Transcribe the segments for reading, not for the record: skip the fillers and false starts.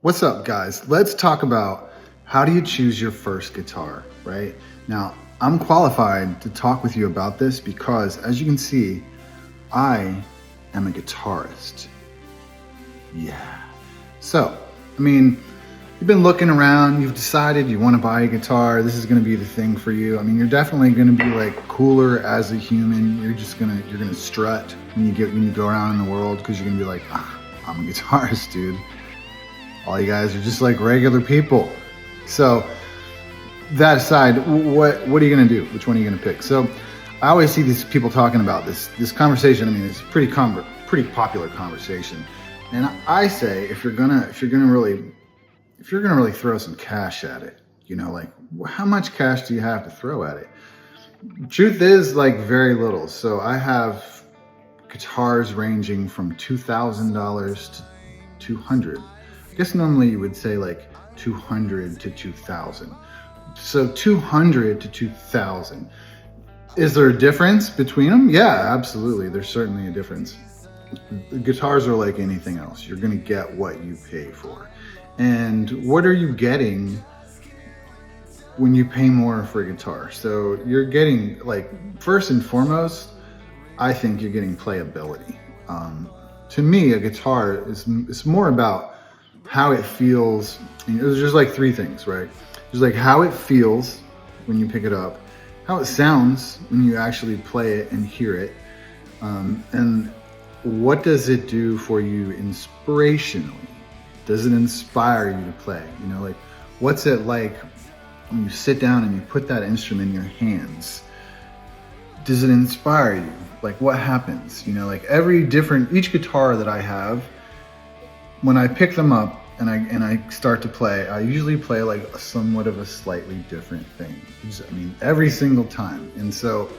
What's up, guys? Let's talk about how do you choose your first guitar, right? Now, I'm qualified to talk with you about this because, as you can see, I am a guitarist. Yeah. So, you've been looking around, you've decided you want to buy a guitar, this is going to be the thing for you. You're definitely going to be like cooler as a human. You're going to strut when you go around in the world because you're going to be like, I'm a guitarist, dude. All you guys are just like regular people. So that aside, what are you gonna do? Which one are you gonna pick? So I always see these people talking about this conversation. It's a pretty popular conversation. And I say if you're gonna really throw some cash at it, like how much cash do you have to throw at it? Truth is, like, very little. So I have guitars ranging from $2,000 to $200. I guess normally you would say like 200 to 2,000. So 200 to 2,000. Is there a difference between them? Yeah, absolutely. There's certainly a difference. Guitars are like anything else. You're going to get what you pay for. And what are you getting when you pay more for a guitar? So you're getting, like, first and foremost, I think you're getting playability. To me, a guitar is more about how it feels. There's just like three things, right? There's like how it feels when you pick it up, how it sounds when you actually play it and hear it, and what does it do for you inspirationally? Does it inspire you to play? Like, what's it like when you sit down and you put that instrument in your hands? Does it inspire you? Like, what happens? Like each guitar that I have, when I pick them up and I start to play, I usually play like somewhat of a slightly different thing. Every single time. And so,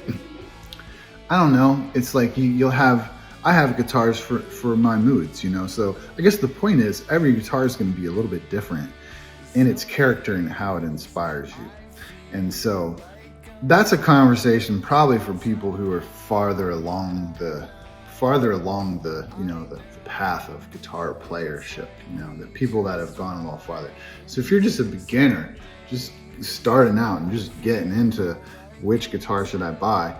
I don't know. It's like I have guitars for my moods, So I guess the point is every guitar is going to be a little bit different in its character and how it inspires you. And so that's a conversation probably for people who are farther along the the path of guitar playership, the people that have gone a little farther. So if you're just a beginner, just starting out and just getting into which guitar should I buy,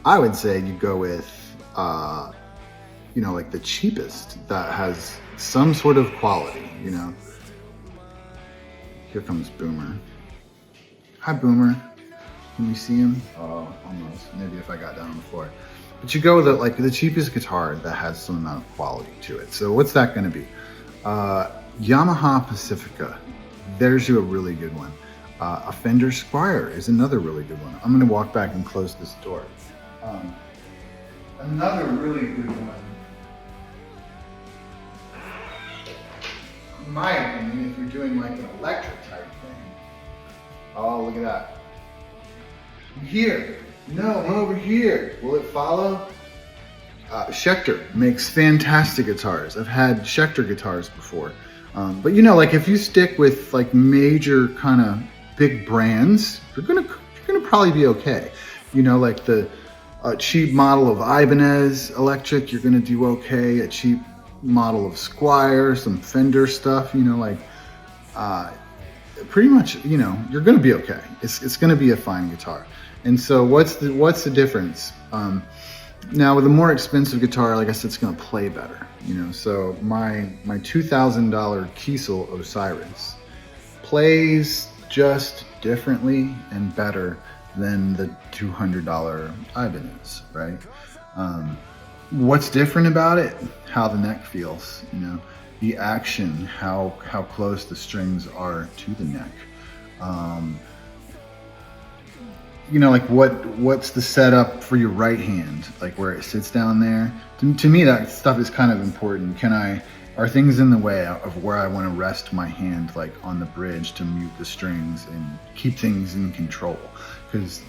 I would say you go with like the cheapest that has some sort of quality. Here comes Boomer. Hi, Boomer. Can you see him? Oh, almost. Maybe if I got down on the floor. But you go with the cheapest guitar that has some amount of quality to it. So what's that going to be? Yamaha Pacifica. There's you a really good one. A Fender Squier is another really good one. I'm going to walk back and close this door. Another really good one. In my opinion, if you're doing like an electric type thing. Oh, look at that. Here. No, over here. Will it follow? Schecter makes fantastic guitars. I've had Schecter guitars before. But like if you stick with like major kind of big brands, you're gonna probably be okay. Like the cheap model of Ibanez electric, you're gonna do okay. A cheap model of Squier, some Fender stuff, pretty much, you're gonna be okay. It's gonna be a fine guitar. And so what's the difference? Now with a more expensive guitar, like I said, it's gonna play better. So my $2,000 Kiesel Osiris plays just differently and better than the $200 Ibanez, right? What's different about it? How the neck feels, the action, how close the strings are to the neck. Like what's the setup for your right hand, like where it sits down there. To me, that stuff is kind of important. Are things in the way of where I want to rest my hand, like on the bridge to mute the strings and keep things in control? Because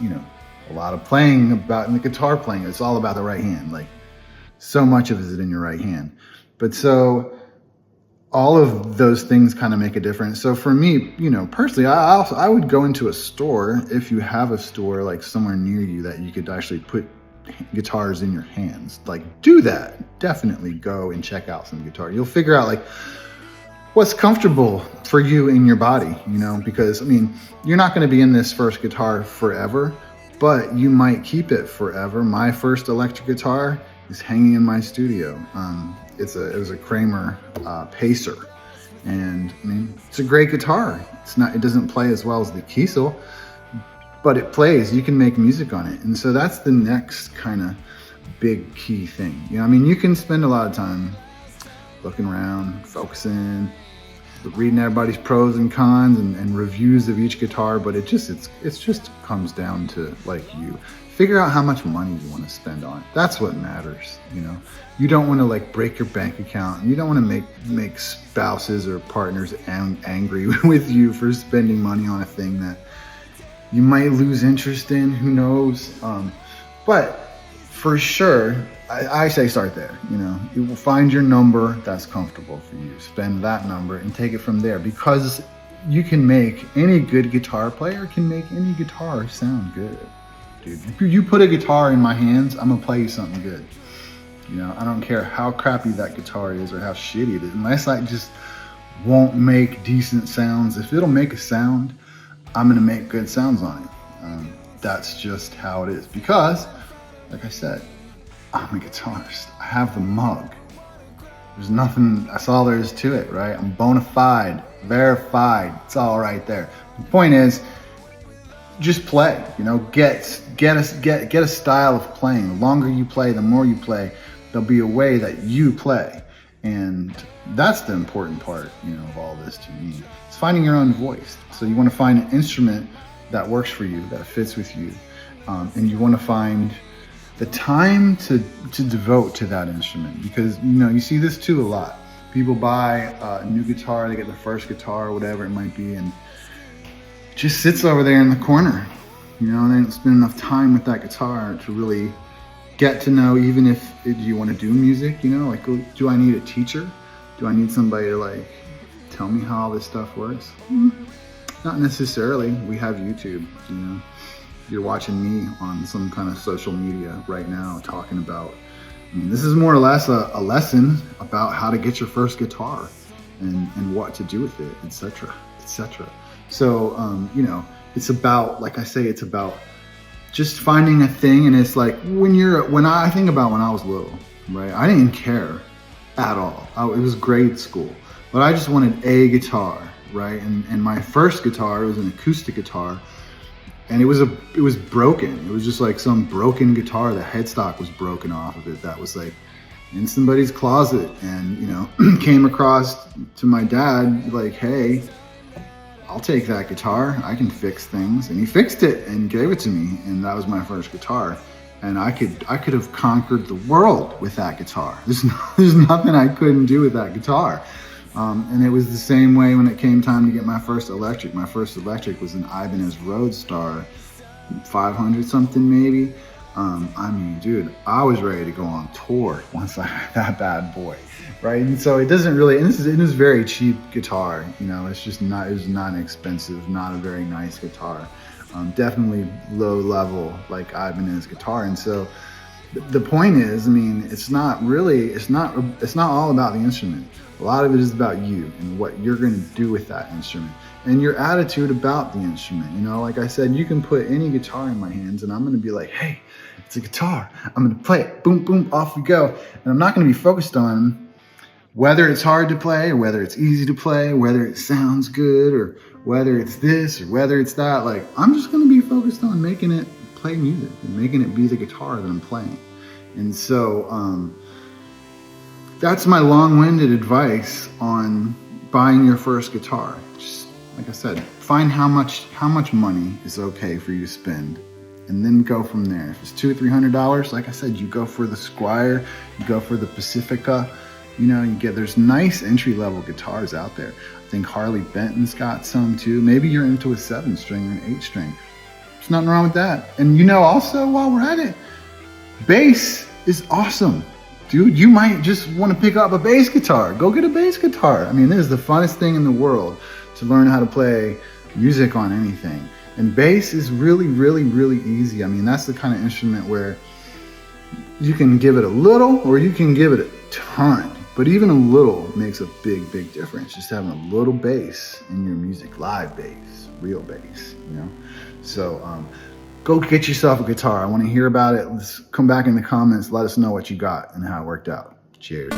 a lot of playing about in the guitar playing, it's all about the right hand. Like so much of it is in your right hand. But so all of those things kind of make a difference. So for me, personally, I would go into a store, if you have a store like somewhere near you that you could actually put guitars in your hands. Like, do that. Definitely go and check out some guitar. You'll figure out like what's comfortable for you in your body, you know, because I mean, you're not going to be in this first guitar forever, but you might keep it forever. My first electric guitar is hanging in my studio. It was a Kramer Pacer, and I mean, it's a great guitar. It doesn't play as well as the Kiesel, but it plays. You can make music on it, and so that's the next kind of big key thing. You know, I mean, you can spend a lot of time looking around, focusing, reading everybody's pros and cons and reviews of each guitar, but it just comes down to like you figure out how much money you want to spend on it. That's what matters. You know, you don't want to like break your bank account. You don't want to make spouses or partners angry with you for spending money on a thing that you might lose interest in. Who knows? But for sure, I say start there. You know, you will find your number that's comfortable for you. Spend that number and take it from there, because you can make any good guitar player can make any guitar sound good, dude. If you put a guitar in my hands, I'm gonna play you something good. You know, I don't care how crappy that guitar is or how shitty it is, unless I just won't make decent sounds. If it'll make a sound, I'm gonna make good sounds on it. That's just how it is, because, like I said, I'm a guitarist. I have the mug. There's nothing, that's all there is to it, right? I'm bona fide, verified. It's all right there. The point is, just play, you know, get a style of playing. The longer you play, the more you play, there'll be a way that you play. And that's the important part, you know, of all this to me. It's finding your own voice. So you want to find an instrument that works for you, that fits with you. And you want to find the time to devote to that instrument, because, you know, you see this too a lot. People buy a new guitar, they get the first guitar or whatever it might be, and it just sits over there in the corner. You know, they don't spend enough time with that guitar to really get to know, even if you want to do music, you know, like, do I need a teacher? Do I need somebody to like tell me how all this stuff works? Not necessarily. We have YouTube, you know. You're watching me on some kind of social media right now talking about, I mean, this is more or less a lesson about how to get your first guitar and what to do with it, etc., etc. So, you know, it's about, like I say, it's about just finding a thing. And it's like, when I think about when I was little, right? I didn't care at all. It was grade school, but I just wanted a guitar, right? And my first guitar was an acoustic guitar. And it was broken. It was just like some broken guitar. The headstock was broken off of it. That was like in somebody's closet. And, you know, came across to my dad like, hey, I'll take that guitar. I can fix things. And he fixed it and gave it to me. And that was my first guitar. And I could have conquered the world with that guitar. There's nothing I couldn't do with that guitar. And it was the same way when it came time to get my first electric. My first electric was an Ibanez Roadstar 500 something maybe. I mean, dude, I was ready to go on tour once I had that bad boy, right? And so it doesn't really, and it is very cheap guitar, you know, it was not expensive, not a very nice guitar. Definitely low level, like Ibanez guitar. And so the point is, I mean, it's not all about the instrument. A lot of it is about you and what you're going to do with that instrument and your attitude about the instrument. You know, like I said, you can put any guitar in my hands and I'm going to be like, hey, it's a guitar. I'm going to play it. Boom, boom, off we go. And I'm not going to be focused on whether it's hard to play or whether it's easy to play, whether it sounds good or whether it's this or whether it's that. Like, I'm just going to be focused on making it play music and making it be the guitar that I'm playing. And so, that's my long-winded advice on buying your first guitar. Just like I said, find how much money is okay for you to spend, and then go from there. If it's $200 or $300, like I said, you go for the Squier, you go for the Pacifica. You know, there's nice entry-level guitars out there. I think Harley Benton's got some too. Maybe you're into a 7-string or an 8-string. There's nothing wrong with that. And you know, also while we're at it, bass is awesome. Dude, you might just want to pick up a bass guitar. Go get a bass guitar. I mean, this is the funnest thing in the world to learn how to play music on anything. And bass is really, really, really easy. I mean, that's the kind of instrument where you can give it a little or you can give it a ton. But even a little makes a big, big difference. Just having a little bass in your music, live bass, real bass, you know? So go get yourself a guitar. I want to hear about it. Let's come back in the comments. Let us know what you got and how it worked out. Cheers.